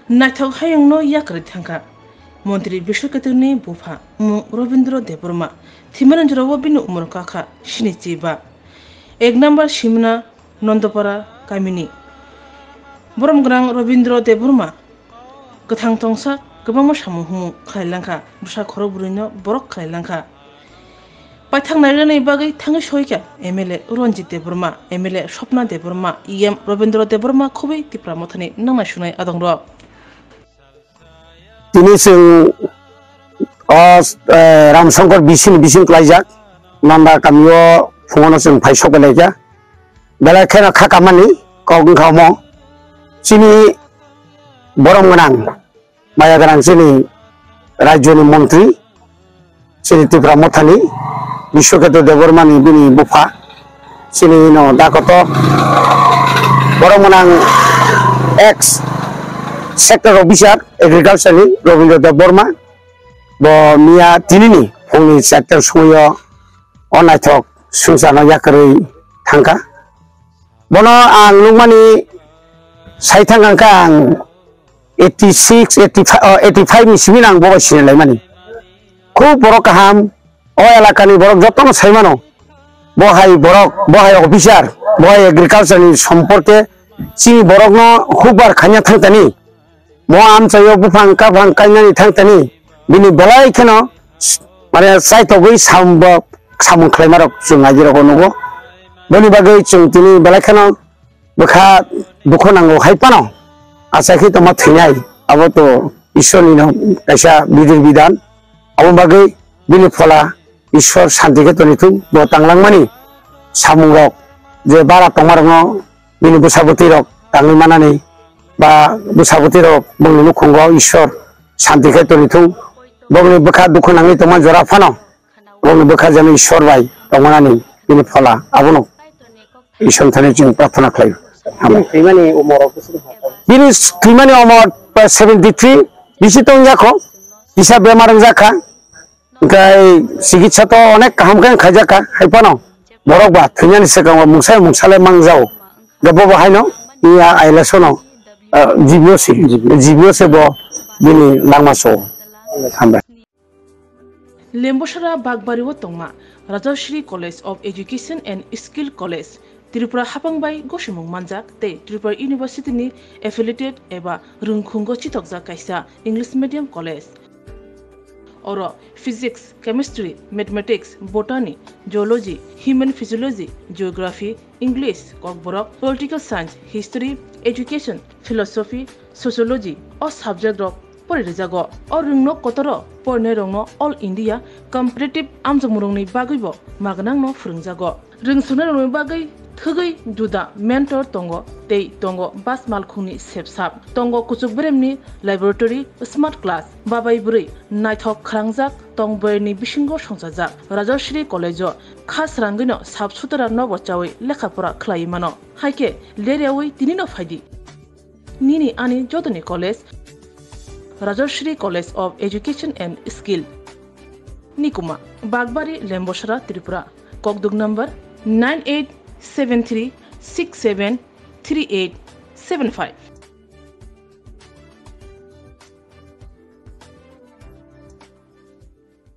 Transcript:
नायथाव हायंनो याकरि थांखा मन्त्री विश्वकेतुनि बुफा मुं रवीन्द्र देबबर्मा थिमरंजराव बिनु उमर काखा सिनिचिबा 1 नम्बर सिमना नन्दपारा गामिनि बरमग्रां रवीन्द्र देबबर्मा गोथां तंसा गोबां सामुहुमु खालायलांखा बुसा खर बुरैनो बरक खालायलांखा पाइथांनाय रनै बागै थाङै सयका एमएलए रंजित देबबर्मा एमएलए स्वप्ना देबबर्मा इएम रवीन्द्र देबबर्मा खबै तिप्रा मथानि नांनाय सुनाय आदं र তিনি रामशंकर बिसिन क्लाइजाक नंदा कामियो फुङावनो जों फाइसो बेलायजा बेलायखेना खाखामानि गावगोन खावमो सिनि बरम गोनां माया गोनां सिनि राज्यनि मन्त्री सिनि तिप्रा मथानि विश्वकेतु देबबर्मानि बिनि बुफा सिनि नो दाकत बरम गोनां ex sector officer agriculture Rabindra Debbarma बो मिया तिनिनि फुंनि सेक्टर समयो अनायथक सुंसानो याकरै थांखा बनो आं लुमानि साइथांखा आं 86 85 नि सिमिन आं बबायसिनलाय मानि खूब बरक गाहाम अ एलाकानि बरक जतन साइमानो बहाय ऑफिसर बहाय एग्रीकल्चर नि सम्पर्के सिनि बरकनो खूब बार खान्या थांतानि मो आमचायो बुफां काफां कायनानि थांतानि बिनि बेलाय खेनो माने साइथगै सामुं खालायमारक जों आजिराखौ नगो बनि बागै जों तिनि बेलाय खेनो बखा दुखु नांगौ हायपानो आसाखि तो मा थैनाय अब तो ईश्वरनि न कैसा बिदिर बिधान अब बागै बिनि फला ईश्वर शांति के तनिथु बो तांलांमानि सामुं रक जे बारा तंमारनो बिनि बुसाबती रक तांनि मानानि बा बुसाबती रक बंनि खुंगाव ईश्वर शांति के तनिथु बंनि बखा दुखु नाङै तमा जरा फानो बंनि बखा जन ईश्वर बाय तंमानानि बिनि फला आबनो ईश्वर थाने जों प्रार्थना खालायो थैमानि उमर बिनि थैमानि उमर 73 बिसि तो जाखो बिसा बेमार जाखा ओमफ्राय चिकित्सा तो अनेक काहामखाय खायजाखा हायपानो बरकबा थैनानि सिगां मुंसाले मांजाव गबो बाहायनो इया आइलासनो जिबियोसे बो बिनि लामासो हामबाय लेम्बोसरा बागबारिव तंमा Rajshree college of education and skill college Tripura हापांबाई गसुमुं मानजाक ते त्रिपुरा यूनिवर्सिटी नि एफिलिएटेड एबा रुंखुंगो चितकजा कायसा इंग्लिश मीडियम कॉलेज और physics chemistry mathematics botany geology human physiology geography English Kokborok political science history education philosophy sociology और सब्जेक्ट रक परिरेजागो और रुंनो कतर परने रंगनो ऑल इंडिया कम्पिटिटिव आमजमुरंनि बागैबो मागनांनो फोरोंजागो रोंसुनो रंनि बागै थगै जुदा मेंटर तंगो तै तंगो बास मालखुंनि सेबसाब तंगो कुचुकब्रेमनि लैबोरेटरी स्मार्ट क्लास बाबाय बुरै नायथक खरांजाक तंबरनि बिसिंगो संजाजाक राजश्री कॉलेजो खास रांगैनो साबसुतरा नबचावै लेखाफोरा खलायमानो हायके लेरियावै तिनिनो फायदि निनि आनि जतनि college Rajshree college of education and skill निकुमा बागबारी लेम्बोसरा त्रिपुरा ककदुग नंबर 9873673875